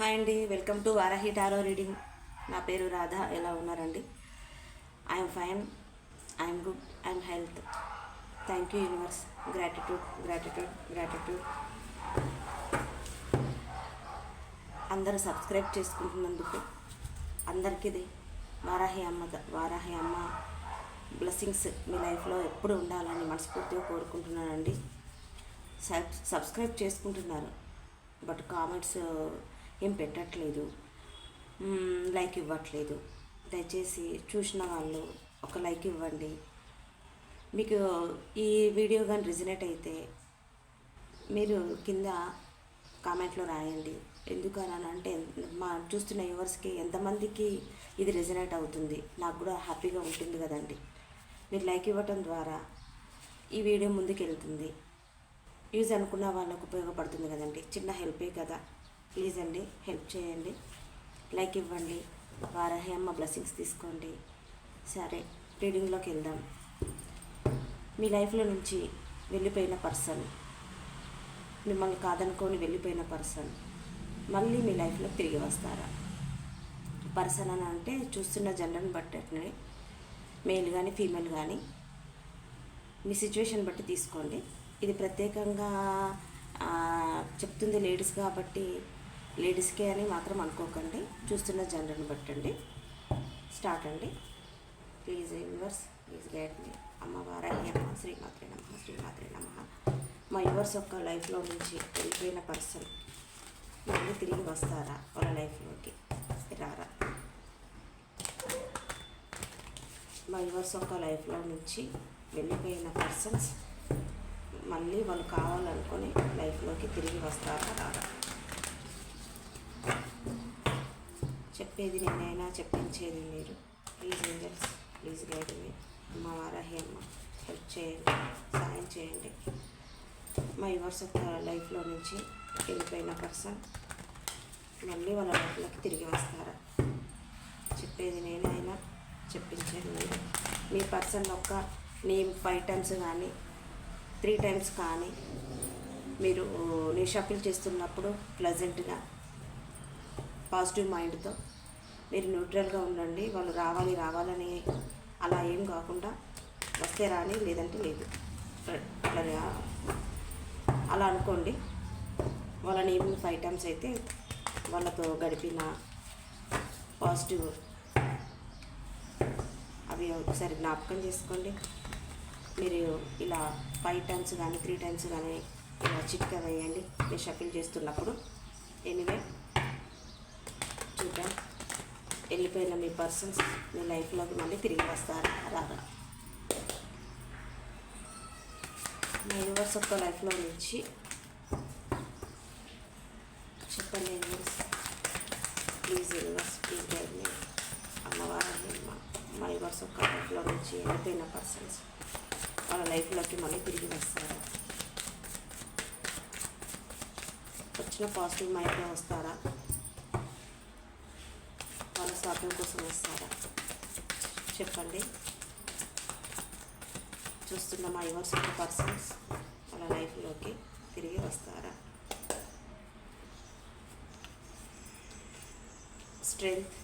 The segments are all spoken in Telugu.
హాయ్ అండి, welcome to Varahi tarot reading. నా పేరు రాధ. ఎలా ఉన్నారండి? I'm fine, I'm good, I'm health. Thank you universe. Gratitude gratitude gratitude. అందరూ సబ్స్క్రైబ్ చేసుకుంటున్నందుకు అందరికీ వారాహి అమ్మ బ్లెస్సింగ్స్ మీ లైఫ్లో ఎప్పుడు ఉండాలని మనస్ఫూర్తిగా కోరుకుంటున్నానండి. సబ్స్క్రైబ్ చేసుకుంటున్నారు, బట్ కామెంట్స్ ఏం పెట్టట్లేదు, లైక్ ఇవ్వట్లేదు. దయచేసి చూసిన వాళ్ళు ఒక లైక్ ఇవ్వండి. మీకు ఈ వీడియో కానీ రిజనేట్ అయితే మీరు కింద కామెంట్లో రాయండి. ఎందుకని అంటే మా చూస్తున్న వ్యూవర్స్కి ఎంతమందికి ఇది రిజనేట్ అవుతుంది, నాకు కూడా హ్యాపీగా ఉంటుంది కదండి. మీరు లైక్ ఇవ్వటం ద్వారా ఈ వీడియో ముందుకు వెళ్తుంది, యూజ్ అనుకున్న వాళ్ళకు ఉపయోగపడుతుంది కదండి. చిన్న హెల్పే కదా. ప్లీజ్ అండి, హెల్ప్ చేయండి, లైక్ ఇవ్వండి, వారాహి అమ్మ బ్లెస్సింగ్స్ తీసుకోండి. సరే, రీడింగ్లోకి వెళ్దాం. మీ లైఫ్లో నుంచి వెళ్ళిపోయిన పర్సన్, మిమ్మల్ని కాదనుకొని వెళ్ళిపోయిన పర్సన్ మళ్ళీ మీ లైఫ్లో తిరిగి వస్తారా? పర్సన్ అని అంటే చూస్తున్న జెండర్ని బట్టి, మేల్ కానీ ఫీమేల్ కానీ మీ సిచ్యువేషన్ బట్టి తీసుకోండి. ఇది ప్రత్యేకంగా చెప్తుంది లేడీస్ కాబట్టి లేడీస్కే అని మాత్రం అనుకోకండి. చూస్తున్న జెండర్ని బట్టండి. స్టార్ట్ అండి. ప్లీజ్ యూనివర్స్, ప్లీజ్ గైడ్ మీ. అమ్మ వారాహి అమ్మ, శ్రీమాత్రే నమః, శ్రీమాత్రే నమః. మా యూవర్స్ యొక్క లైఫ్లో నుంచి వెళ్ళిపోయిన పర్సన్ మళ్ళీ తిరిగి వస్తారా? వాళ్ళ లైఫ్లోకి రారా? మా యూవర్స్ యొక్క లైఫ్లో నుంచి వెళ్ళిపోయిన పర్సన్స్ మళ్ళీ వాళ్ళు కావాలనుకొని లైఫ్లోకి తిరిగి వస్తారా? రారా? చెప్పేది నేనైనా చెప్పించేది మీరు. ప్లీజ్ ఏంజల్స్, ప్లీజ్ గైడ్ మీ. అమ్మ వారాహి అమ్మ హెల్ప్ చేయండి, సహాయం చేయండి. మా యూవర్స్ యొక్క లైఫ్లో నుంచి వెళ్ళిపోయిన పర్సన్ మళ్ళీ వాళ్ళ లైఫ్లోకి తిరిగి వస్తారా? చెప్పేది నేనైనా చెప్పించేది మీరు. మీ పర్సన్ యొక్క నేమ్ 5 టైమ్స్ కానీ 3 టైమ్స్ కానీ మీరు నీ షఫిల్ చేస్తున్నప్పుడు ప్లెజెంట్గా పాజిటివ్ మైండ్తో మీరు న్యూట్రల్గా ఉండండి. వాళ్ళు రావాలని అలా ఏం కాకుండా వస్తే రాని, లేదంటే లేదు, అట్లా అలా అనుకోండి. వాళ్ళని ఏమి 5 టైమ్స్ అయితే వాళ్ళతో గడిపిన పాజిటివ్ అవి ఒకసారి జ్ఞాపకం చేసుకోండి. మీరు ఇలా 5 టైమ్స్ కానీ 3 టైమ్స్ కానీ ఇలా చిట్కా వేయండి మీరు షఫిల్ చేస్తున్నప్పుడు. ఎనీవే, చూద్దాం వెళ్ళిపోయిన మీ పర్సన్స్ మీ లైఫ్లోకి మళ్ళీ తిరిగి వస్తారా? రారా? మా యూనివర్స్ యొక్క లైఫ్లో నుంచి చెప్పండి universe. Please universe, please guide me. అమ్మవారిని మా యూనివర్స్ యొక్క లైఫ్లో నుంచి వెళ్ళిపోయిన పర్సన్స్ వాళ్ళ లైఫ్లోకి మళ్ళీ తిరిగి వస్తారా? వచ్చిన పాజిటివ్ మైండ్లో వస్తారా? వాళ్ళ స్వార్థం కోసం వస్తారా? చెప్పండి. చూస్తున్న మా యూవర్స్ యొక్క పర్సన్స్ వాళ్ళ లైఫ్లోకి తిరిగి వస్తారా? Strength,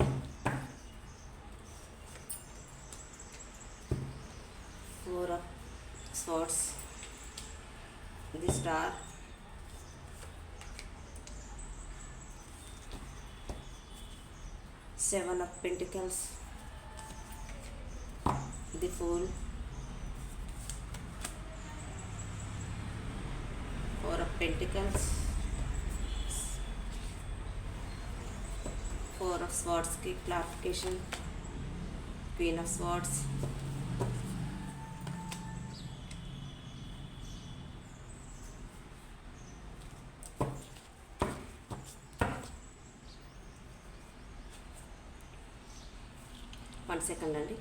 four of swords, the star, Seven of Pentacles, the Fool, 4 of Pentacles, 4 of Swords की clarification, Queen of Swords, one second అండి.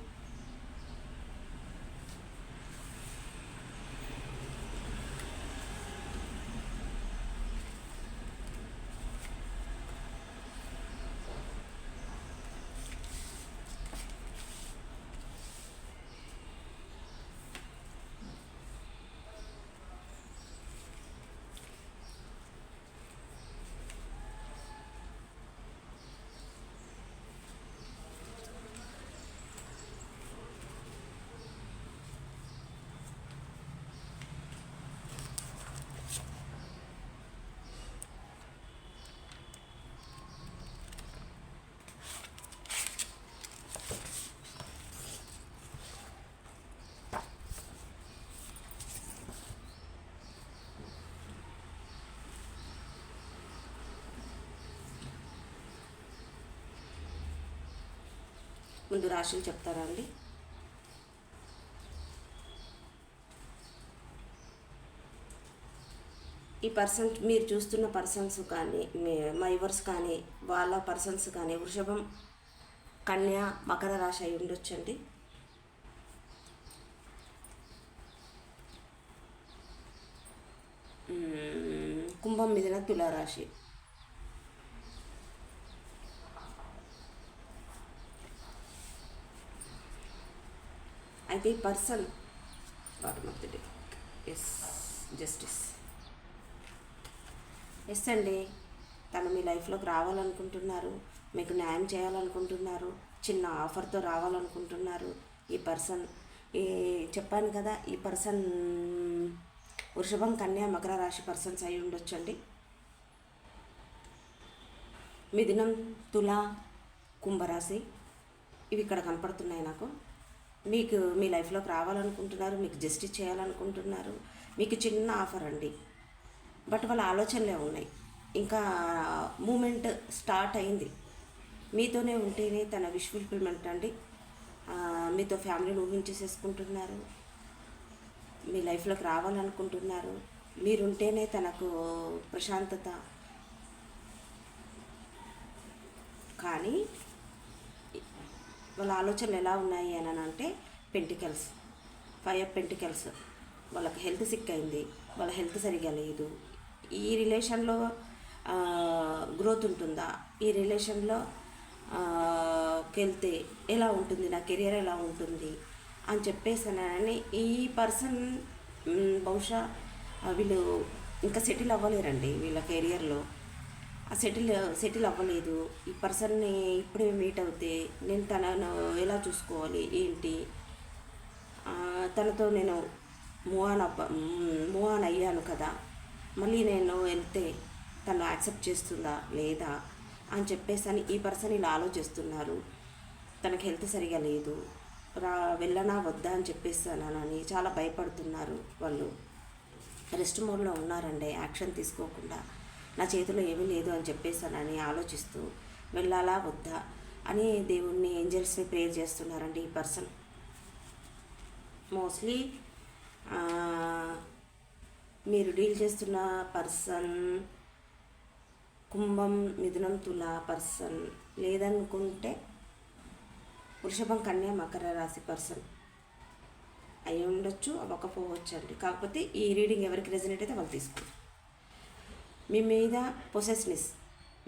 ముందు రాశులు చెప్తారా అండి? ఈ పర్సన్, మీరు చూస్తున్న పర్సన్స్ కానీ, మా యువర్స్ కానీ, వాళ్ళ పర్సన్స్ కానీ వృషభం, కన్య, మకర రాశి అయి ఉండొచ్చండి. కుంభం, మిథున, తులారాశి. అయితే ఈ person bottom of the day, yes, justice. Yes అండి, తను మీ లైఫ్లోకి రావాలనుకుంటున్నారు, మీకు న్యాయం చేయాలనుకుంటున్నారు, చిన్న ఆఫర్తో రావాలనుకుంటున్నారు. ఈ పర్సన్, చెప్పాను కదా, ఈ పర్సన్ వృషభం, కన్య, మకర రాశి పర్సన్స్ అయి ఉండొచ్చండి. మిథునం, తుల, కుంభరాశి ఇవి ఇక్కడ కనపడుతున్నాయి నాకు. మీకు మీ లైఫ్లోకి రావాలనుకుంటున్నారు, మీకు జస్టిస్ చేయాలనుకుంటున్నారు, మీకు చిన్న ఆఫర్ అండి. బట్ వాళ్ళ ఆలోచనలే ఉన్నాయి, ఇంకా మూమెంట్ స్టార్ట్ అయింది. మీతోనే ఉంటేనే తన విష్ ఫుల్ఫిల్మెంట్ అండి. మీతో ఫ్యామిలీని ఊహించేసేసుకుంటున్నారు, మీ లైఫ్లోకి రావాలనుకుంటున్నారు, మీరుంటేనే తనకు ప్రశాంతత. కానీ వాళ్ళ ఆలోచనలు ఎలా ఉన్నాయి అని అంటే, పెంటికల్స్, 5 ఆఫ్ పెంటికల్స్. వాళ్ళకి హెల్త్ సిక్ అయింది, వాళ్ళ హెల్త్ సరిగా లేదు. ఈ రిలేషన్లో గ్రోత్ ఉంటుందా, ఈ రిలేషన్లో వెళ్తే ఎలా ఉంటుంది, నా కెరియర్ ఎలా ఉంటుంది అని చెప్పేసానని ఈ పర్సన్ బహుశా వీళ్ళు ఇంకా సెటిల్ అవ్వలేరండి వీళ్ళ కెరియర్లో. సెటిల్ అవ్వలేదు. ఈ పర్సన్ని ఇప్పుడే మీట్ అవుతే నేను తనను ఎలా చూసుకోవాలి ఏంటి, తనతో నేను మూవ్ ఆన్ అయ్యాను కదా, మళ్ళీ నేను వెళ్తే తను యాక్సెప్ట్ చేస్తుందా లేదా అని చెప్పేసి అని ఈ పర్సన్ ఇలా ఆలోచిస్తున్నారు. తనకి హెల్త్ సరిగా లేదు, వెళ్ళనా వద్దా అని చెప్పేసానని చాలా భయపడుతున్నారు. వాళ్ళు రెస్ట్ మోడ్లో ఉన్నారండి, యాక్షన్ తీసుకోకుండా. నా చేతిలో ఏమీ లేదు అని చెప్పేసానని ఆలోచిస్తూ వెళ్ళాలా వద్దా అని దేవుణ్ణి, ఏంజల్స్ని ప్రేయర్ చేస్తున్నారండి ఈ పర్సన్. మోస్ట్లీ మీరు డీల్ చేస్తున్న పర్సన్ కుంభం, మిథునం, తుల పర్సన్, లేదనుకుంటే వృషభం, కన్య, మకర రాశి పర్సన్ అయి ఉండొచ్చు, అవ్వకపోవచ్చు అండి. కాకపోతే ఈ రీడింగ్ ఎవరికి రెజనేట్ అయితే వాళ్ళు తీసుకోండి. మీ మీద పొసెస్నెస్,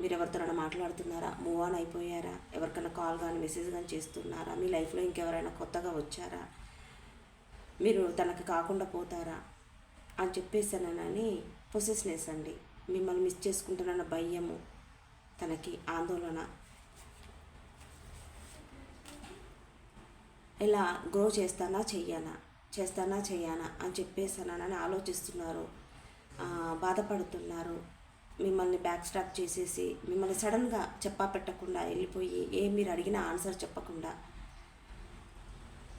మీరు ఎవరితోనైనా మాట్లాడుతున్నారా, మూవ్ ఆన్ అయిపోయారా, ఎవరికైనా కాల్ కానీ మెసేజ్ కానీ చేస్తున్నారా, మీ లైఫ్లో ఇంకెవరైనా కొత్తగా వచ్చారా, మీరు తనకి కాకుండా పోతారా అని చెప్పేసానని పొసెస్నెస్ అండి. మిమ్మల్ని మిస్ చేసుకుంటానన్న భయము, తనకి ఆందోళన, ఎలా గ్రో చేస్తానా చెయ్యానా అని చెప్పేసానని ఆలోచిస్తున్నారు, బాధపడుతున్నారు. మిమ్మల్ని బ్యాక్ స్టాప్ చేసేసి మిమ్మల్ని సడన్గా చెప్పా పెట్టకుండా వెళ్ళిపోయి మీరు అడిగిన ఆన్సర్ చెప్పకుండా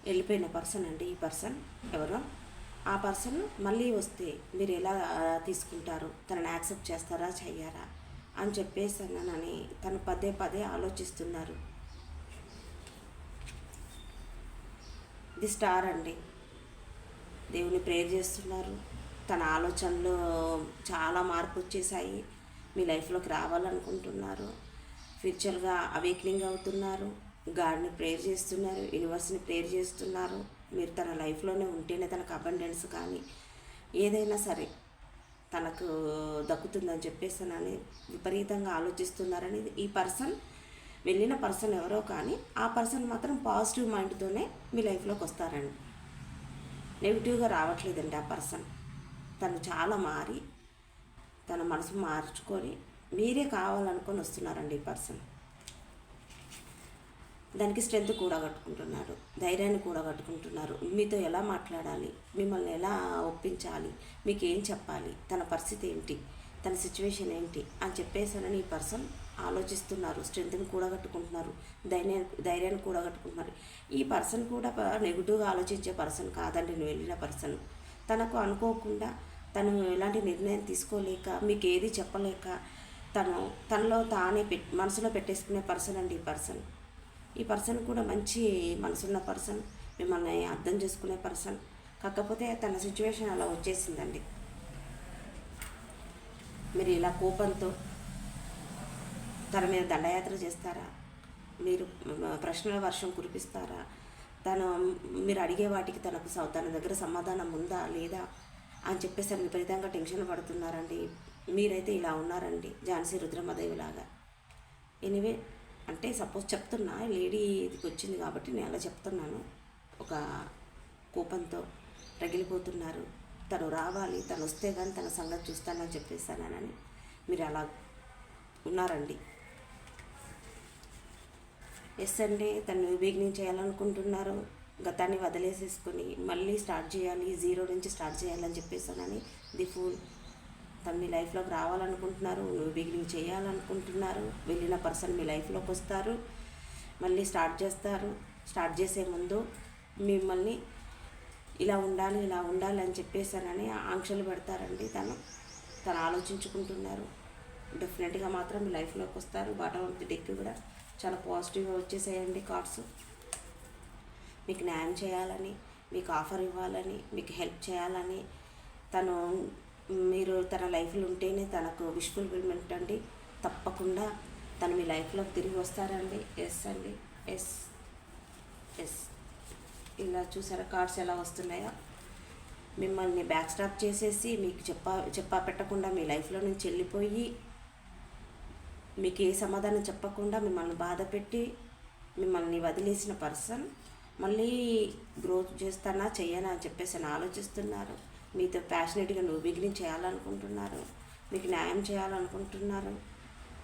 వెళ్ళిపోయిన పర్సన్ అండి ఈ పర్సన్. ఎవరో ఆ పర్సన్ మళ్ళీ వస్తే మీరు ఎలా తీసుకుంటారు, తనని యాక్సెప్ట్ చేస్తారా చెయ్యారా అని చెప్పేసానని తను పదే ఆలోచిస్తున్నారు. ఇది స్టార్ అండి, దేవుని ప్రేయర్ చేస్తున్నారు. తన ఆలోచనలు చాలా మార్పు వచ్చేసాయి, మీ లైఫ్లోకి రావాలనుకుంటున్నారు, ఫ్యూచర్గా అవేక్నింగ్ అవుతున్నారు, గాడ్ని ప్రేయర్ చేస్తున్నారు, యూనివర్స్ని ప్రేయర్ చేస్తున్నారు. మీరు తన లైఫ్లోనే ఉంటేనే తనకు అబండెన్స్ కానీ ఏదైనా సరే తనకు దక్కుతుందని చెప్పేసానని విపరీతంగా ఆలోచిస్తున్నారని ఈ పర్సన్, వెళ్ళిన పర్సన్ ఎవరో కానీ ఆ పర్సన్ మాత్రం పాజిటివ్ మైండ్తోనే మీ లైఫ్లోకి వస్తారండి. నెగిటివ్గా రావట్లేదండి ఆ పర్సన్. తను చాలా మారి తన మనసు మార్చుకొని మీరే కావాలనుకొని వస్తున్నారండి ఈ పర్సన్. దానికి స్ట్రెంత్ కూడగట్టుకుంటున్నారు, ధైర్యాన్ని కూడగట్టుకుంటున్నారు. మీతో ఎలా మాట్లాడాలి, మిమ్మల్ని ఎలా ఒప్పించాలి, మీకు ఏం చెప్పాలి, తన పరిస్థితి ఏంటి, తన సిచ్యువేషన్ ఏంటి అని చెప్పేసానని ఈ పర్సన్ ఆలోచిస్తున్నారు. స్ట్రెంత్ని కూడగట్టుకుంటున్నారు, ధైర్యాన్ని కూడగట్టుకుంటున్నారు. ఈ పర్సన్ కూడా నెగిటివ్గా ఆలోచించే పర్సన్ కాదండి. నేను వెళ్ళిన పర్సన్ తనకు అనుకోకుండా, తను ఎలాంటి నిర్ణయం తీసుకోలేక, మీకు ఏది చెప్పలేక తనలో తానే మనసులో పెట్టేసుకునే పర్సన్ అండి ఈ పర్సన్. ఈ పర్సన్ కూడా మంచి మనసున్న పర్సన్, మిమ్మల్ని అర్థం చేసుకునే పర్సన్. కాకపోతే తన సిచ్యువేషన్ అలా వచ్చేసిందండి. మీరు ఇలా కోపంతో తన మీద దండయాత్ర చేస్తారా, మీరు ప్రశ్నల వర్షం కురిపిస్తారా, మీరు అడిగే వాటికి తన దగ్గర సమాధానం ఉందా లేదా అని చెప్పేసి విపరీతంగా టెన్షన్ పడుతున్నారండి. మీరైతే ఇలా ఉన్నారండి, ఝాన్సీ రుద్రమదేవిలాగా. ఎనీవే, అంటే సపోజ్ చెప్తున్నా, లేడీకి వచ్చింది కాబట్టి నేను అలా చెప్తున్నాను. ఒక కోపంతో రగిలిపోతున్నారు. తను రావాలి, తను వస్తే కానీ తన సంగతి చూస్తానని చెప్పేస్తానని మీరు అలా ఉన్నారండి. ఎస్ అండి, తను బిగినింగ్ చేయాలనుకుంటున్నారు. గతాన్ని వదిలేసేసుకొని మళ్ళీ స్టార్ట్ చేయాలి, జీరో నుంచి స్టార్ట్ చేయాలని చెప్పేసానని ది ఫూల్. తను మీ లైఫ్లోకి రావాలనుకుంటున్నారు, నువ్వు బిగినింగ్ చేయాలనుకుంటున్నారు. వెళ్ళిన పర్సన్ మీ లైఫ్లోకి వస్తారు, మళ్ళీ స్టార్ట్ చేస్తారు. స్టార్ట్ చేసే ముందు మిమ్మల్ని ఇలా ఉండాలి అని చెప్పేసానని ఆంక్షలు పెడతారండి. తను ఆలోచించుకుంటున్నారు. డెఫినెట్గా మాత్రం మీ లైఫ్లోకి వస్తారు. బాటమ్ ఆఫ్ ది డెక్ కూడా చాలా పాజిటివ్గా వచ్చేసేయండి కార్డ్స్. మీకు న్యాయం చేయాలని, మీకు ఆఫర్ ఇవ్వాలని, మీకు హెల్ప్ చేయాలని, మీరు తన లైఫ్లో ఉంటేనే తనకు విష్ ఫుల్ఫిల్మెంట్ అండి. తప్పకుండా తను మీ లైఫ్లోకి తిరిగి వస్తారండి. ఎస్ అండి, ఎస్. ఇలా చూసారా కార్డ్స్ ఎలా వస్తున్నాయో? మిమ్మల్ని బ్యాక్ స్టాప్ చేసేసి మీకు చెప్పా పెట్టకుండా మీ లైఫ్లో నుంచి వెళ్ళిపోయి, మీకు ఏ సమాధానం చెప్పకుండా మిమ్మల్ని బాధ పెట్టి మిమ్మల్ని వదిలేసిన పర్సన్ మళ్ళీ గ్రోత్ చేస్తానా చెయ్యనా అని చెప్పేసి ఆలోచిస్తున్నారు. మీతో ప్యాషనెట్గా నువ్వు బిగినింగ్ చేయాలనుకుంటున్నారు, మీకు న్యాయం చేయాలనుకుంటున్నారు.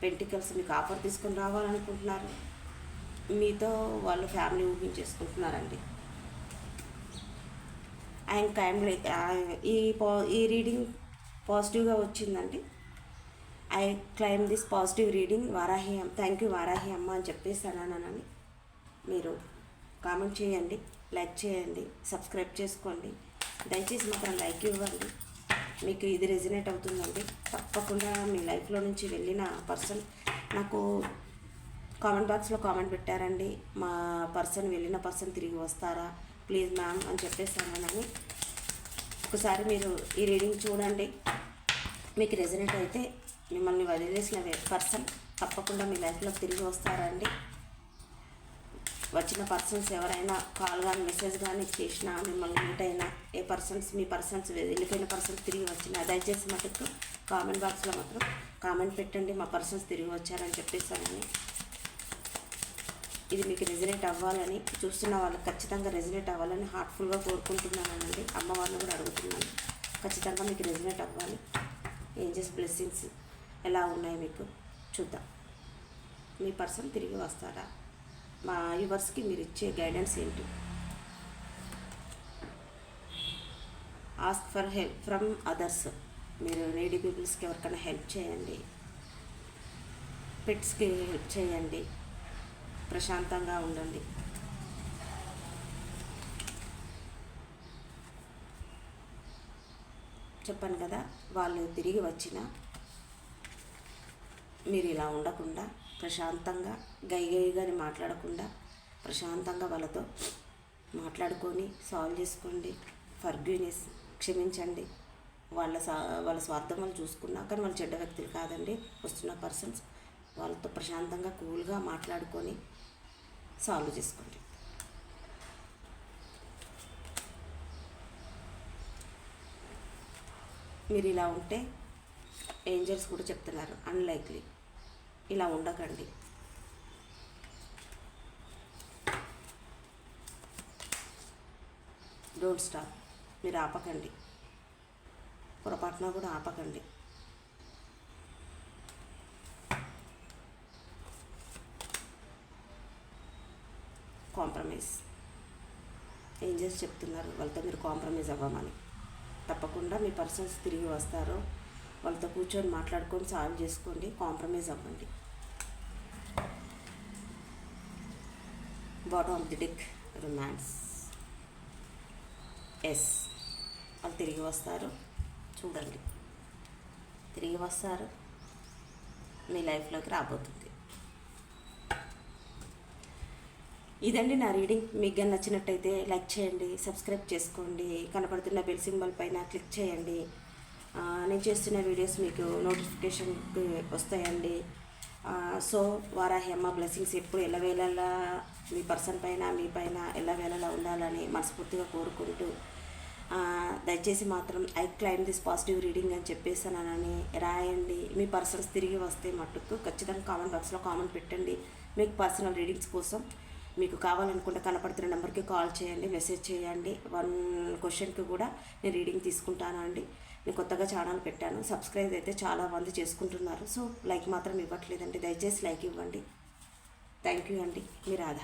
పెంటికల్స్ మీకు ఆఫర్ తీసుకొని రావాలనుకుంటున్నారు. మీతో వాళ్ళు ఫ్యామిలీ ఊహించేసుకుంటున్నారండి. అండ్ కైండ్లీ ఈ రీడింగ్ పాజిటివ్గా వచ్చిందండి. I claim this positive reading Varahi. Thank you Varahi అమ్మ అని చెప్పేసానని మీరు కామెంట్ చేయండి, లైక్ చేయండి, సబ్స్క్రైబ్ చేసుకోండి. దయచేసి మాత్రం లైక్ ఇవ్వండి. మీకు ఇది రెజినేట్ అవుతుందండి. తప్పకుండా మీ లైఫ్లో నుంచి వెళ్ళిన పర్సన్ నాకు కామెంట్ బాక్స్లో కామెంట్ పెట్టారండి, మా వెళ్ళిన పర్సన్ తిరిగి వస్తారా ప్లీజ్ మ్యామ్ అని చెప్పేసానని. ఒకసారి మీరు ఈ రీడింగ్ చూడండి. మీకు రెజినేట్ అయితే మిమ్మల్ని వదిలేసిన పర్సన్ తప్పకుండా మీ లైఫ్లో తిరిగి వస్తారండి. వచ్చిన పర్సన్స్ ఎవరైనా కాల్ కానీ మెసేజ్ కానీ చేసినా, మిమ్మల్ని మీట్ అయినా, మీ పర్సన్స్ వెళ్ళిపోయిన పర్సన్స్ తిరిగి వచ్చినా, దయచేసి మటుకు కామెంట్ బాక్స్లో మాత్రం కామెంట్ పెట్టండి, మా పర్సన్స్ తిరిగి వచ్చారని చెప్పేసానని. ఇది మీకు రెజినేట్ అవ్వాలని, చూస్తున్న వాళ్ళకి ఖచ్చితంగా రెజినేట్ అవ్వాలని హార్ట్ఫుల్గా కోరుకుంటున్నానండి. అమ్మవారిని కూడా అడుగుతున్నాను, ఖచ్చితంగా మీకు రెజినేట్ అవ్వాలి. ఏంజెస్ బ్లెస్సింగ్స్ ఎలా ఉన్నాయి మీకు చూద్దాం. మీ పర్సన్ తిరిగి వస్తారా? మా యూవర్స్కి మీరు ఇచ్చే గైడెన్స్ ఏంటి? Ask for help from others. మీరు నీడీ పీపుల్స్కి ఎవరికైనా హెల్ప్ చేయండి, పెట్స్కి హెల్ప్ చేయండి, ప్రశాంతంగా ఉండండి. చెప్పాను కదా, వాళ్ళు తిరిగి వచ్చిన మీరు ఇలా ఉండకుండా ప్రశాంతంగా గైగైగాని మాట్లాడకుండా ప్రశాంతంగా వాళ్ళతో మాట్లాడుకొని సాల్వ్ చేసుకోండి. ఫర్గివ్నెస్, క్షమించండి. వాళ్ళ స్వార్థం వాళ్ళు చూసుకున్నా కానీ వాళ్ళు చెడ్డ వ్యక్తులు కాదండి. వస్తున్న పర్సన్స్ వాళ్ళతో ప్రశాంతంగా కూల్గా మాట్లాడుకొని సాల్వ్ చేసుకోండి. మీరు ఇలా ఉంటే ఏంజల్స్ కూడా చెప్తున్నారు అన్లైక్లీ, ఇలా ఉండకండి. Don't stop. మీరు ఆపకండి, పొరపాటున కూడా ఆపకండి. కాంప్రమైజ్. ఏంజల్స్ చెప్తున్నారు వాళ్ళతో మీరు కాంప్రమైజ్ అవ్వమని. తప్పకుండా మీ పర్సన్స్ తిరిగి వస్తారు. వాళ్ళతో కూర్చొని మాట్లాడుకొని సాల్వ్ చేసుకోండి, కాంప్రమైజ్ అవ్వండి. Bottom of the deck romance. Yes, వాళ్ళు తిరిగి వస్తారు. చూడండి, తిరిగి వస్తారు, మీ లైఫ్లోకి రాబోతుంది. ఇదండి నా రీడింగ్. మీకు కానీ నచ్చినట్టయితే లైక్ చేయండి, సబ్స్క్రైబ్ చేసుకోండి, కనపడుతున్న బెల్ సింబల్ పైన క్లిక్ చేయండి. నేను చేస్తున్న వీడియోస్ మీకు నోటిఫికేషన్ వస్తాయండి. సో వారాహి అమ్మ బ్లెస్సింగ్స్ ఎప్పుడు ఎల్లవేళలా మీ పర్సన్ పైన మీ పైన ఎల్లవేళలా ఉండాలని మనస్ఫూర్తిగా కోరుకుంటూ, దయచేసి మాత్రం I claim this positive reading అని చెప్పేసానని రాయండి. మీ పర్సన్స్ తిరిగి వస్తే మట్టుకు ఖచ్చితంగా కామెంట్ బాక్స్లో కామెంట్ పెట్టండి. మీకు పర్సనల్ రీడింగ్స్ కోసం మీకు కావాలనుకుంటే కనపడుతున్న నెంబర్కి కాల్ చేయండి, మెసేజ్ చేయండి. 1 క్వశ్చన్కి కూడా నేను రీడింగ్ తీసుకుంటానండి. నేను కొత్తగా ఛానల్ పెట్టాను, సబ్స్క్రైబ్ అయితే చాలా మంది చేసుకుంటున్నారు. సో లైక్ మాత్రం ఇవ్వట్లేదండి, దయచేసి లైక్ ఇవ్వండి. థ్యాంక్ యూ అండి. మీ రాధ.